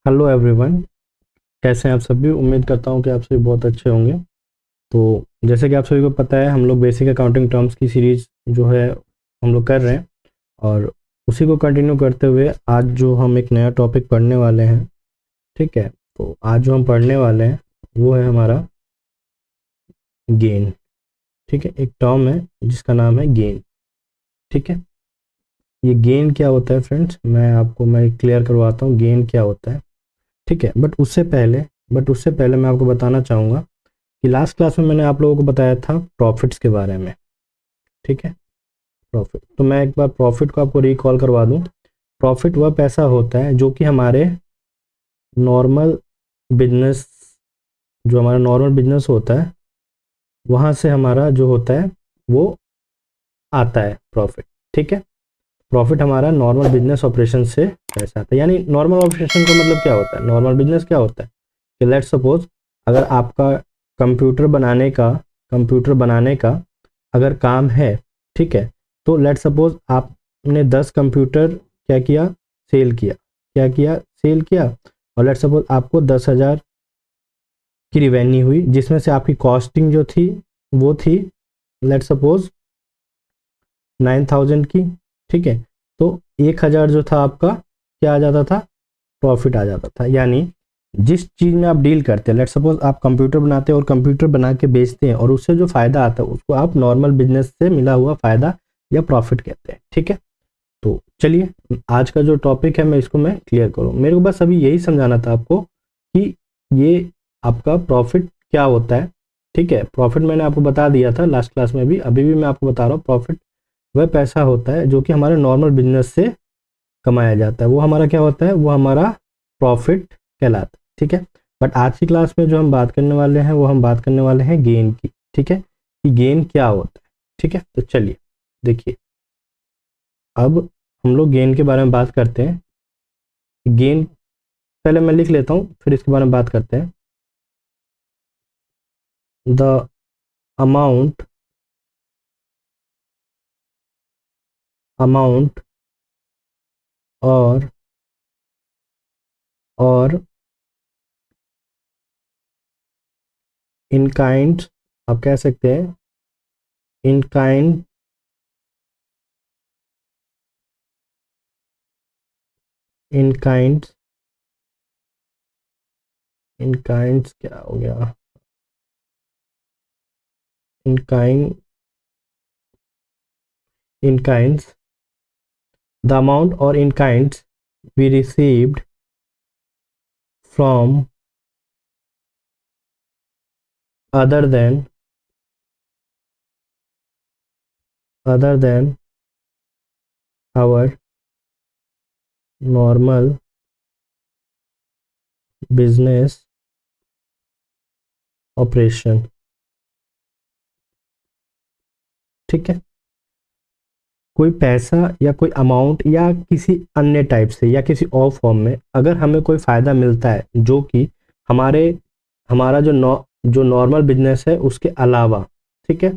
Hello everyone. कैसे हैं आप सभी? उम्मीद करता हूं कि आप सभी बहुत अच्छे होंगे। तो जैसे कि आप सभी को पता है, हम लोग बेसिक अकाउंटिंग टर्म्स की सीरीज जो है हम लोग कर रहे हैं, और उसी को कंटिन्यू करते हुए आज जो हम एक नया टॉपिक पढ़ने वाले हैं, ठीक है। तो आज जो हम पढ़ने वाले हैं वो है हमारा गेन। ठीक है, एक टर्म है जिसका नाम है गेन। ठीक है, ये गेन क्या होता है फ्रेंड्स, मैं क्लियर करवाता हूँ गेन क्या होता है। ठीक है, बट उससे पहले मैं आपको बताना चाहूँगा कि लास्ट क्लास में मैंने आप लोगों को बताया था प्रॉफिट्स के बारे में। ठीक है, प्रॉफिट, तो मैं एक बार प्रॉफिट को आपको रिकॉल करवा दूं। प्रॉफिट वह पैसा होता है जो कि नॉर्मल बिजनेस हमारा नॉर्मल बिजनेस होता है, वहाँ से हमारा जो होता है वो आता है प्रॉफिट। ठीक है, प्रॉफिट हमारा नॉर्मल बिजनेस ऑपरेशन से पैसा आता है। यानी नॉर्मल ऑपरेशन का मतलब क्या होता है, नॉर्मल बिजनेस क्या होता है कि लेट्स सपोज अगर आपका कंप्यूटर बनाने का कंप्यूटर बनाने का अगर काम है, ठीक है, तो लेट्स सपोज आपने 10 कंप्यूटर क्या किया, सेल किया, और लेट्स सपोज आपको 10,000 की रिवेन्यू हुई, जिसमें से आपकी कॉस्टिंग जो थी वो थी लेट्स सपोज 9,000 की। ठीक है, तो 1,000 जो था आपका क्या आ जाता था, प्रॉफिट आ जाता था। यानी जिस चीज़ में आप डील करते हैं, लेट्स सपोज आप कंप्यूटर बनाते हैं और कंप्यूटर बना के बेचते हैं, और उससे जो फायदा आता है उसको आप नॉर्मल बिजनेस से मिला हुआ फायदा या प्रॉफिट कहते हैं। ठीक है, तो चलिए आज का जो टॉपिक है मैं क्लियर करूँ। मेरे को बस अभी यही समझाना था आपको कि ये आपका प्रॉफिट क्या होता है। ठीक है, प्रॉफिट मैंने आपको बता दिया था लास्ट क्लास में भी, अभी भी मैं आपको बता रहा हूँ। प्रॉफिट वह पैसा होता है जो कि हमारे नॉर्मल बिजनेस से कमाया जाता है, वो हमारा क्या होता है, वो हमारा प्रॉफिट कहलाता है। ठीक है, बट आज की क्लास में जो हम बात करने वाले हैं वो हम बात करने वाले हैं गेन की। ठीक है, कि गेन क्या होता है। ठीक है, तो चलिए देखिए, अब हम लोग गेन के बारे में बात करते हैं। गेन पहले मैं लिख लेता हूँ, फिर इसके बारे में बात करते हैं। द अमाउंट अमाउंट और इन काइंड, आप कह सकते हैं in kind in kind in kind क्या हो गया, in kind in kinds the amount or in kinds we received from other than our normal business operation। ठीक है, कोई पैसा या कोई अमाउंट या किसी अन्य टाइप से या किसी और फॉर्म में अगर हमें कोई फ़ायदा मिलता है जो कि हमारे हमारा जो नॉर्मल बिजनेस है उसके अलावा, ठीक है,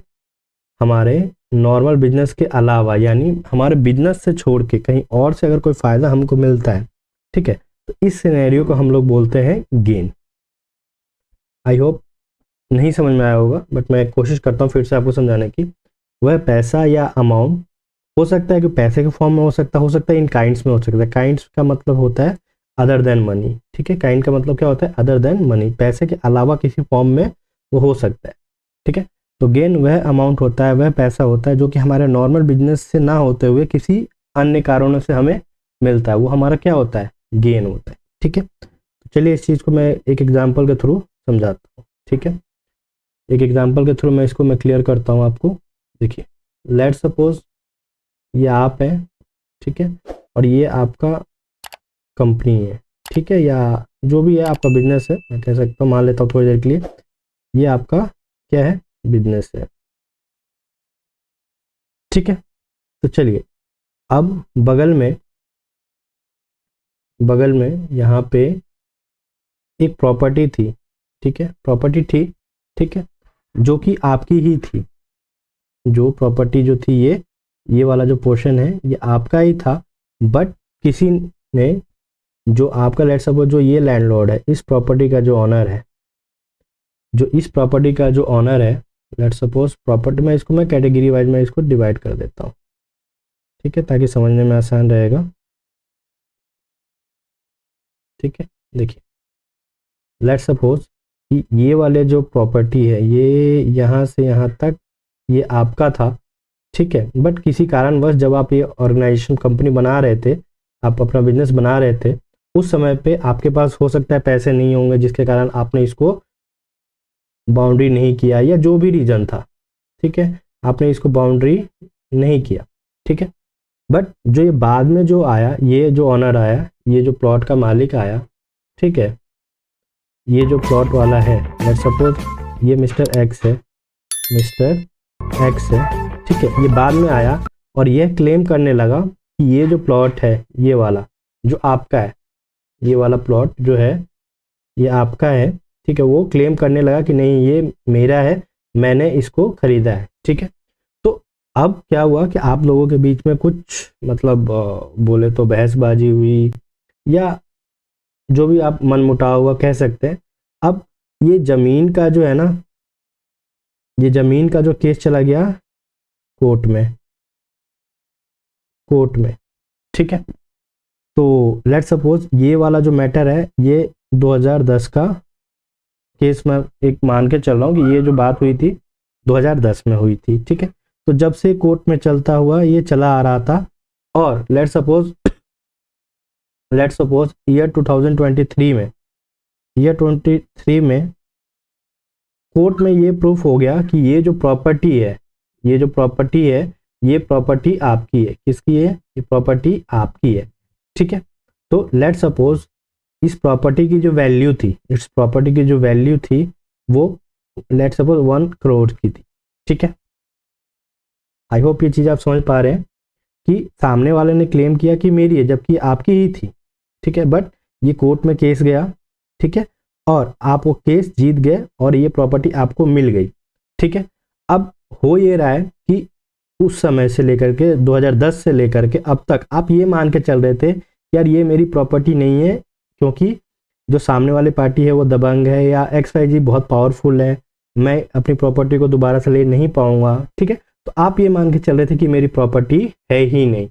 हमारे नॉर्मल बिजनेस के अलावा यानी हमारे बिजनेस से छोड़ के कहीं और से अगर कोई फ़ायदा हमको मिलता है, ठीक है, तो इस सिनेरियो को हम लोग बोलते हैं गेन। आई होप नहीं समझ में आया होगा, बट मैं कोशिश करता हूँ फिर से आपको समझाने की। वह पैसा या अमाउंट हो सकता है कि पैसे के फॉर्म में हो सकता है इन काइंड्स में हो सकता है। काइंड्स का मतलब होता है अदर देन मनी। ठीक है, काइंड का मतलब क्या होता है, अदर देन मनी, पैसे के अलावा किसी फॉर्म में वो हो सकता है। ठीक है, तो गेन वह अमाउंट होता है, वह पैसा होता है जो कि हमारे नॉर्मल बिजनेस से ना होते हुए किसी अन्य कारणों से हमें मिलता है, वो हमारा क्या होता है, गेन होता है। ठीक है, तो चलिए इस चीज़ को मैं एक एग्जाम्पल के थ्रू समझाता हूँ। ठीक है, एक एग्जाम्पल के थ्रू मैं क्लियर करता हूँ आपको। देखिए, लेट सपोज ये आप है, ठीक है, और ये आपका कंपनी है, ठीक है, या जो भी है आपका बिजनेस है, मैं कह सकता हूँ, मान लेता हूँ थोड़ी देर के लिए ये आपका क्या है, बिजनेस है। ठीक है, तो चलिए अब बगल में यहाँ पे एक प्रॉपर्टी थी। ठीक है, प्रॉपर्टी थी, ठीक है, जो कि आपकी ही थी। जो प्रॉपर्टी जो थी, ये वाला जो पोर्शन है ये आपका ही था, बट किसी ने जो आपका लेट सपोज जो ये लैंडलॉर्ड है, इस प्रॉपर्टी का जो ऑनर है, जो इस प्रॉपर्टी का जो ऑनर है, लेट सपोज प्रॉपर्टी में इसको मैं कैटेगरी वाइज में इसको डिवाइड कर देता हूँ, ठीक है, ताकि समझने में आसान रहेगा। ठीक है, देखिए लेट सपोज कि ये वाले जो प्रॉपर्टी है ये यहाँ से यहाँ तक ये आपका था, ठीक है, बट किसी कारणवश जब आप ये ऑर्गेनाइजेशन कंपनी बना रहे थे, आप अपना बिजनेस बना रहे थे, उस समय पे आपके पास हो सकता है पैसे नहीं होंगे, जिसके कारण आपने इसको बाउंड्री नहीं किया या जो भी रीजन था, ठीक है, आपने इसको बाउंड्री नहीं किया, ठीक है। बट जो ये बाद में जो आया, ये जो ऑनर आया, ये जो प्लॉट का मालिक आया, ठीक है, ये जो प्लॉट वाला है, लेट्स सपोज ये मिस्टर एक्स है, मिस्टर एक्स है, ठीक है, ये बाद में आया और यह क्लेम करने लगा कि ये जो प्लॉट है, ये वाला जो आपका है, ये वाला प्लॉट जो है ये आपका है, ठीक है, वो क्लेम करने लगा कि नहीं ये मेरा है, मैंने इसको खरीदा है, ठीक है। तो अब क्या हुआ कि आप लोगों के बीच में कुछ मतलब बोले तो बहसबाजी हुई या जो भी आप मनमुटाव हुआ कह सकते हैं। अब ये ज़मीन का जो है ना, ये ज़मीन का जो केस चला गया कोर्ट में, ठीक है। तो लेट सपोज ये वाला जो मैटर है ये 2010 का केस में एक मान के चल रहा हूँ कि ये जो बात हुई थी 2010 में हुई थी, ठीक है। तो जब से कोर्ट में चलता हुआ ये चला आ रहा था और लेट सपोज ईयर 2023 में, ईयर 23 में कोर्ट में ये प्रूफ हो गया कि ये जो प्रॉपर्टी है, ये जो प्रॉपर्टी है, ये प्रॉपर्टी आपकी है। किसकी है? ये प्रॉपर्टी आपकी है, ठीक है। तो लेट सपोज इस प्रॉपर्टी की जो वैल्यू थी, इस प्रॉपर्टी की जो वैल्यू थी वो लेट सपोज 1 करोड़ की थी, ठीक है। आई होप ये चीज़ आप समझ पा रहे हैं कि सामने वाले ने क्लेम किया कि मेरी है जबकि आपकी ही थी, ठीक है। बट ये कोर्ट में केस गया, ठीक है, और आप वो केस जीत गए और ये प्रॉपर्टी आपको मिल गई, ठीक है। अब हो ये रहा है कि उस समय से लेकर के 2010 से लेकर के अब तक आप ये मान के चल रहे थे यार ये मेरी प्रॉपर्टी नहीं है, क्योंकि जो सामने वाली पार्टी है वो दबंग है या XYZ बहुत पावरफुल है, मैं अपनी प्रॉपर्टी को दोबारा से ले नहीं पाऊंगा, ठीक है। तो आप ये मान के चल रहे थे कि मेरी प्रॉपर्टी है ही नहीं,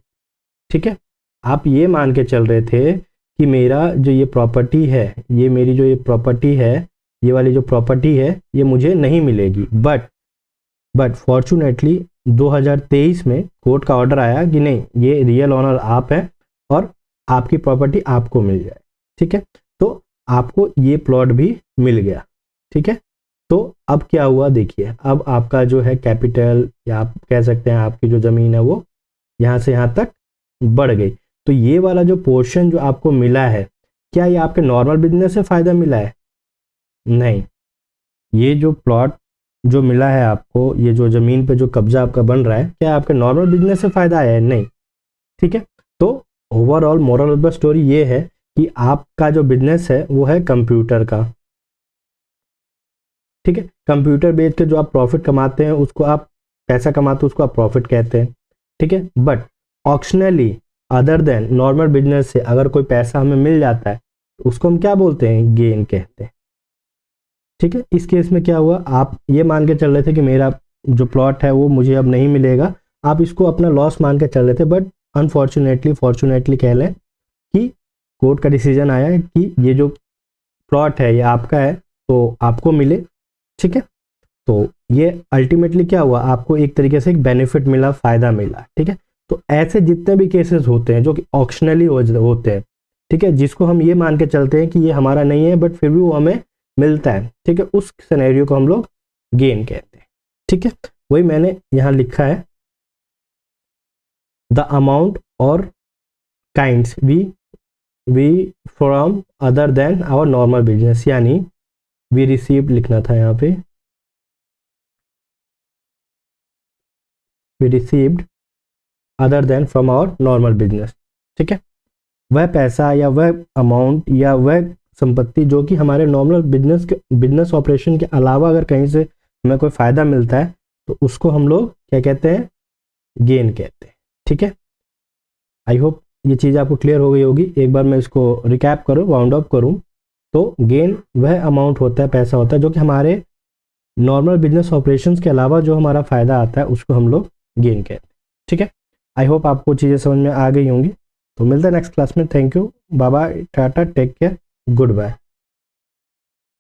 ठीक है। आप ये मान के चल रहे थे कि मेरा जो ये प्रॉपर्टी है, ये मेरी जो ये प्रॉपर्टी है, ये वाली जो प्रॉपर्टी है ये मुझे नहीं मिलेगी। बट फॉर्चुनेटली 2023 में कोर्ट का ऑर्डर आया कि नहीं, ये रियल ऑनर आप हैं और आपकी प्रॉपर्टी आपको मिल जाए, ठीक है। तो आपको ये प्लॉट भी मिल गया, ठीक है। तो अब क्या हुआ देखिए, अब आपका जो है कैपिटल या आप कह सकते हैं आपकी जो ज़मीन है वो यहाँ से यहाँ तक बढ़ गई। तो ये वाला जो पोर्शन जो आपको मिला है, क्या ये आपके नॉर्मल बिजनेस से फ़ायदा मिला है? नहीं। ये जो प्लॉट जो मिला है आपको, ये जो ज़मीन पे जो कब्जा आपका बन रहा है, क्या आपके नॉर्मल बिजनेस से फ़ायदा आया है? नहीं, ठीक है। तो overall moral of the story ये है कि आपका जो बिजनेस है वो है कंप्यूटर का, ठीक है। कंप्यूटर बेच के जो आप प्रॉफिट कमाते हैं उसको आप पैसा कमाते हैं, उसको आप प्रॉफिट कहते हैं, ठीक है। But optionally other than normal business से अगर कोई पैसा हमें मिल जाता है तो उसको हम क्या बोलते हैं? गेन कहते हैं, ठीक है। इस केस में क्या हुआ, आप ये मान के चल रहे थे कि मेरा जो प्लॉट है वो मुझे अब नहीं मिलेगा, आप इसको अपना लॉस मान के चल रहे थे। बट फॉर्चुनेटली कह लें कि कोर्ट का डिसीजन आया है कि ये जो प्लॉट है ये आपका है तो आपको मिले, ठीक है। तो ये अल्टीमेटली क्या हुआ, आपको एक तरीके से एक बेनिफिट मिला, फ़ायदा मिला, ठीक है। तो ऐसे जितने भी केसेस होते हैं जो कि ऑप्शनली होते हैं, ठीक है, जिसको हम ये मान के चलते हैं कि ये हमारा नहीं है बट फिर भी वो हमें मिलता है, ठीक है, उस सिनेरियो को हम लोग गेन कहते हैं, ठीक है। वही मैंने यहाँ लिखा है, द अमाउंट और kinds we from other than our normal business, यानी वी रिसीव्ड लिखना था यहाँ पे, we received other than from our normal business, ठीक है। वह पैसा या वह अमाउंट या वह संपत्ति जो कि हमारे नॉर्मल बिजनेस ऑपरेशन के अलावा अगर कहीं से हमें कोई फ़ायदा मिलता है तो उसको हम लोग क्या कहते हैं? गेन कहते हैं, ठीक है। आई होप ये चीज़ आपको क्लियर हो गई होगी। एक बार मैं इसको रिकैप करूँ, वाउंड अप करूँ, तो गेन वह अमाउंट होता है, पैसा होता है जो कि हमारे नॉर्मल बिजनेस ऑपरेशंस के अलावा जो हमारा फ़ायदा आता है उसको हम लोग गेन कहते हैं। ठीक है, आई होप आपको चीज़ें समझ में आ गई होंगी। तो मिलते हैं नेक्स्ट क्लास में। Thank you, bye bye, tata, take care, good bye.